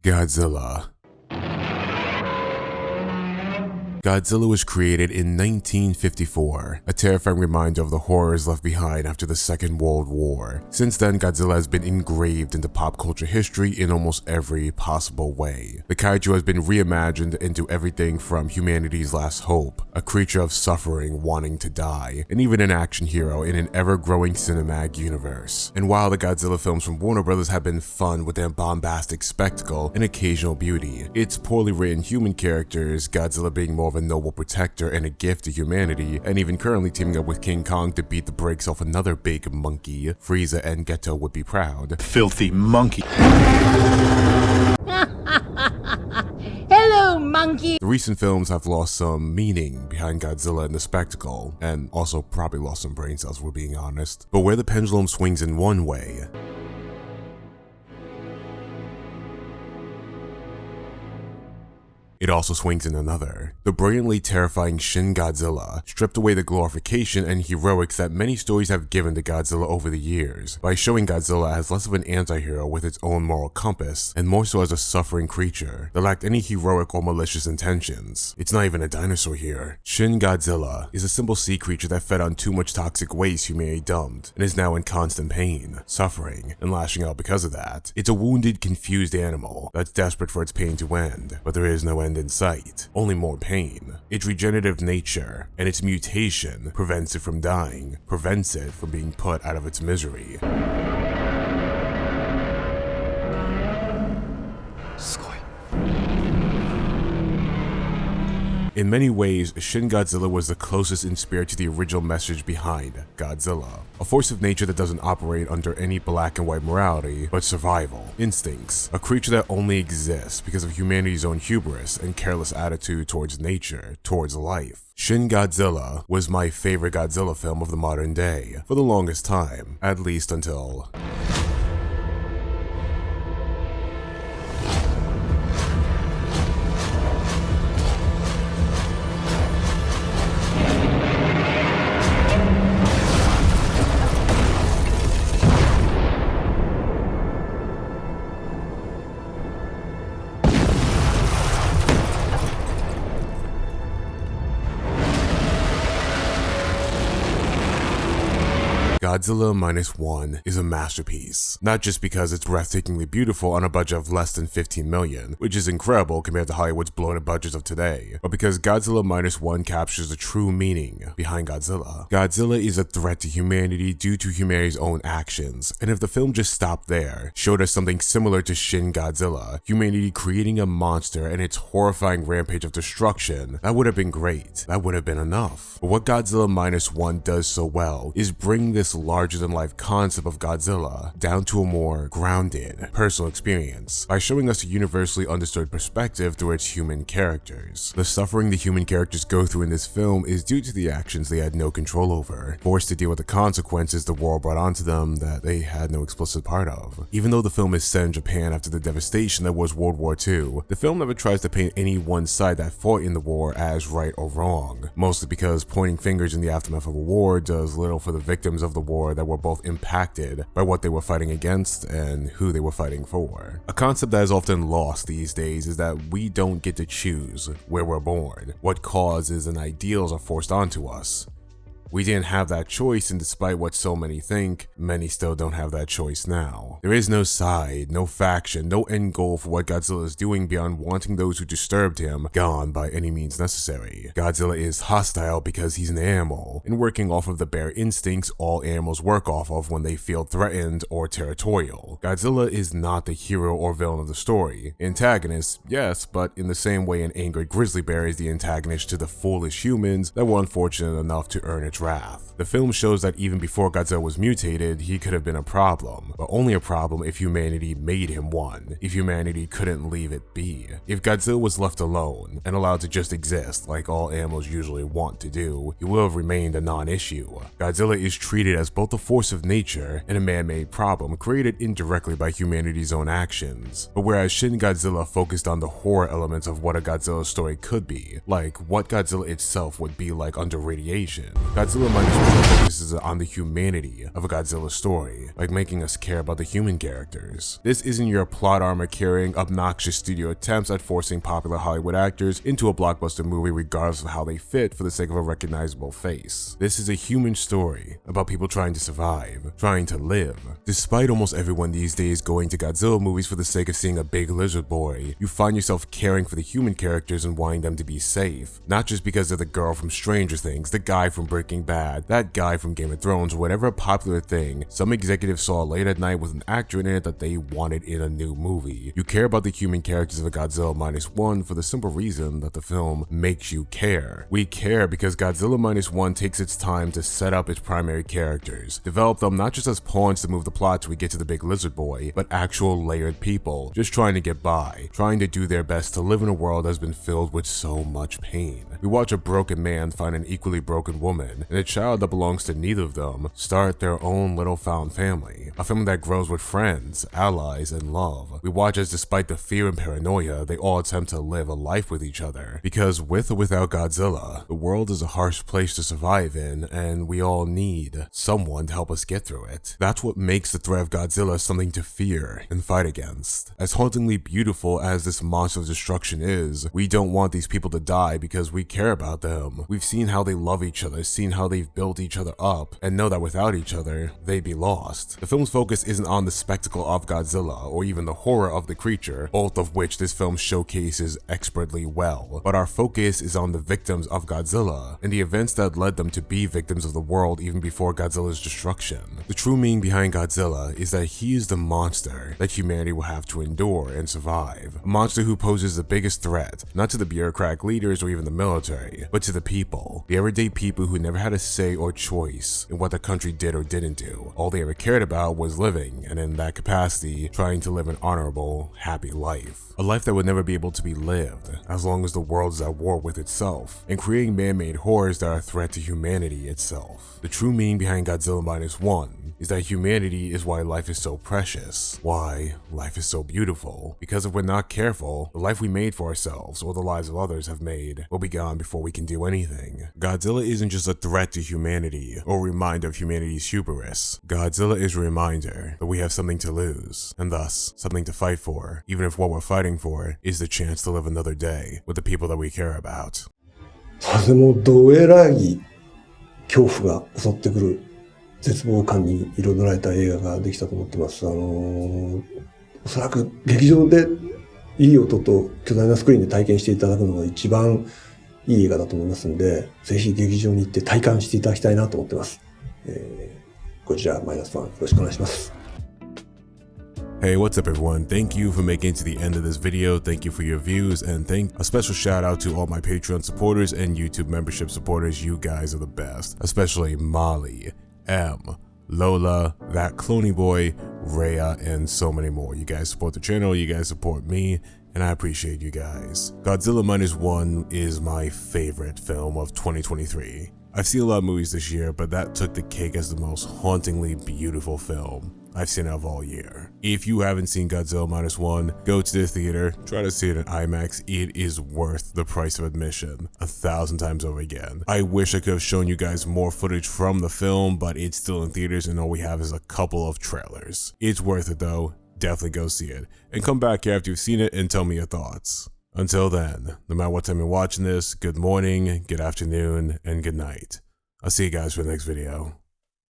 Godzilla. Godzilla was created in 1954, a terrifying reminder of the horrors left behind after the Second World War. Since then, Godzilla has been engraved into pop culture history in almost every possible way. The kaiju has been reimagined into everything from humanity's last hope, a creature of suffering wanting to die, and even an action hero in an ever-growing cinematic universe. And while the Godzilla films from Warner Bros. Have been fun with their bombastic spectacle and occasional beauty, its poorly written human characters, Godzilla being more of a noble protector and a gift to humanity, and even currently teaming up with King Kong to beat the brakes off another big monkey, Frieza and Geto would be proud. Filthy monkey. Hello, monkey! The recent films have lost some meaning behind Godzilla and the spectacle, and also probably lost some brain cells if we're being honest. But where the pendulum swings in one way, it also swings in another. The brilliantly terrifying Shin Godzilla stripped away the glorification and heroics that many stories have given to Godzilla over the years, by showing Godzilla as less of an anti-hero with its own moral compass, and more so as a suffering creature that lacked any heroic or malicious intentions. It's not even a dinosaur here. Shin Godzilla is a simple sea creature that fed on too much toxic waste humanity dumped, and is now in constant pain, suffering, and lashing out because of that. It's a wounded, confused animal that's desperate for its pain to end, but there is no end in sight, only more pain. Its regenerative nature and its mutation prevents it from dying, prevents it from being put out of its misery. In many ways, Shin Godzilla was the closest in spirit to the original message behind Godzilla. A force of nature that doesn't operate under any black and white morality, but survival, instincts. A creature that only exists because of humanity's own hubris and careless attitude towards nature, towards life. Shin Godzilla was my favorite Godzilla film of the modern day, for the longest time, at least until... Godzilla Minus One is a masterpiece, not just because it's breathtakingly beautiful on a budget of less than $15 million, which is incredible compared to Hollywood's bloated budgets of today, but because Godzilla Minus One captures the true meaning behind Godzilla. Godzilla is a threat to humanity due to humanity's own actions, and if the film just stopped there, showed us something similar to Shin Godzilla, humanity creating a monster and its horrifying rampage of destruction, that would have been great, that would have been enough. But what Godzilla Minus One does so well is bring this larger-than-life concept of Godzilla down to a more grounded, personal experience by showing us a universally understood perspective through its human characters. The suffering the human characters go through in this film is due to the actions they had no control over, forced to deal with the consequences the war brought onto them that they had no explicit part of. Even though the film is set in Japan after the devastation that was World War II, the film never tries to paint any one side that fought in the war as right or wrong, mostly because pointing fingers in the aftermath of a war does little for the victims of the war that were both impacted by what they were fighting against and who they were fighting for. A concept that is often lost these days is that we don't get to choose where we're born, what causes and ideals are forced onto us. We didn't have that choice, and despite what so many think, many still don't have that choice now. There is no side, no faction, no end goal for what Godzilla is doing beyond wanting those who disturbed him gone by any means necessary. Godzilla is hostile because he's an animal, and working off of the bare instincts all animals work off of when they feel threatened or territorial. Godzilla is not the hero or villain of the story. Antagonist, yes, but in the same way an angered grizzly bear is the antagonist to the foolish humans that were unfortunate enough to earn its wrath. The film shows that even before Godzilla was mutated, he could have been a problem, but only a problem if humanity made him one, if humanity couldn't leave it be. If Godzilla was left alone and allowed to just exist like all animals usually want to do, he would have remained a non-issue. Godzilla is treated as both a force of nature and a man-made problem created indirectly by humanity's own actions. But whereas Shin Godzilla focused on the horror elements of what a Godzilla story could be, like what Godzilla itself would be like under radiation, Godzilla Minus One focuses on the humanity of a Godzilla story, like making us care about the human characters. This isn't your plot armor carrying obnoxious studio attempts at forcing popular Hollywood actors into a blockbuster movie regardless of how they fit for the sake of a recognizable face. This is a human story about people trying to survive, trying to live. Despite almost everyone these days going to Godzilla movies for the sake of seeing a big lizard boy, you find yourself caring for the human characters and wanting them to be safe. Not just because they're the girl from Stranger Things, the guy from Breaking Bad, that guy from Game of Thrones, or whatever popular thing some executive saw late at night with an actor in it that they wanted in a new movie. You care about the human characters of a Godzilla Minus One for the simple reason that the film makes you care. We care because Godzilla Minus One takes its time to set up its primary characters, develop them not just as pawns to move the plot till we get to the big lizard boy, but actual layered people, just trying to get by, trying to do their best to live in a world that has been filled with so much pain. We watch a broken man find an equally broken woman, and a child that belongs to neither of them start their own little found family, a family that grows with friends, allies, and love. We watch as despite the fear and paranoia, they all attempt to live a life with each other, because with or without Godzilla, the world is a harsh place to survive in, and we all need someone to help us get through it. That's what makes the threat of Godzilla something to fear and fight against. As hauntingly beautiful as this monster of destruction is, we don't want these people to die because we care about them. We've seen how they love each other, seen how they've built each other up, and know that without each other, they'd be lost. The film's focus isn't on the spectacle of Godzilla, or even the horror of the creature, both of which this film showcases expertly well, but our focus is on the victims of Godzilla, and the events that led them to be victims of the world even before Godzilla's destruction. The true meaning behind Godzilla is that he is the monster that humanity will have to endure and survive. A monster who poses the biggest threat, not to the bureaucratic leaders or even the military, but to the people, the everyday people who never had a say or choice in what the country did or didn't do. All they ever cared about was living, and in that capacity, trying to live an honorable, happy life. A life that would never be able to be lived, as long as the world is at war with itself, and creating man-made horrors that are a threat to humanity itself. The true meaning behind Godzilla Minus One is that humanity is why life is so precious, why life is so beautiful, because if we're not careful, the life we made for ourselves or the lives of others have made will be gone before we can do anything. Godzilla isn't just a threat to humanity or a reminder of humanity's hubris. Godzilla is a reminder that we have something to lose, and thus something to fight for, even if what we're fighting for is the chance to live another day with the people that we care about. とてもどえらい恐怖が襲ってくる絶望感に彩られた映画ができたと思ってます。おそらく劇場でいい音と巨大なスクリーンで体験していただくのが一番いい映画だと思いますので、ぜひ劇場に行って体感していただきたいなと思ってます。Godzilla Minus Oneよろしくお願いします。Hey, what's up everyone? Thank you for making it to the end of this video. Thank you for your views, and a special shout out to all my Patreon supporters and YouTube membership supporters. You guys are the best, especially Molly, M, Lola, that Kloei boy, Rhea, and so many more. You guys support the channel, you guys support me, and I appreciate you guys. Godzilla Minus One is my favorite film of 2023. I've seen a lot of movies this year, but that took the cake as the most hauntingly beautiful film I've seen of all year. If you haven't seen Godzilla Minus One, go to the theater, try to see it in IMAX. It is worth the price of admission 1,000 times over again. I wish I could have shown you guys more footage from the film, but it's still in theaters and all we have is a couple of trailers. It's worth it though, definitely go see it. And come back after you've seen it and tell me your thoughts. Until then, no matter what time you're watching this, good morning, good afternoon, and good night. I'll see you guys for the next video.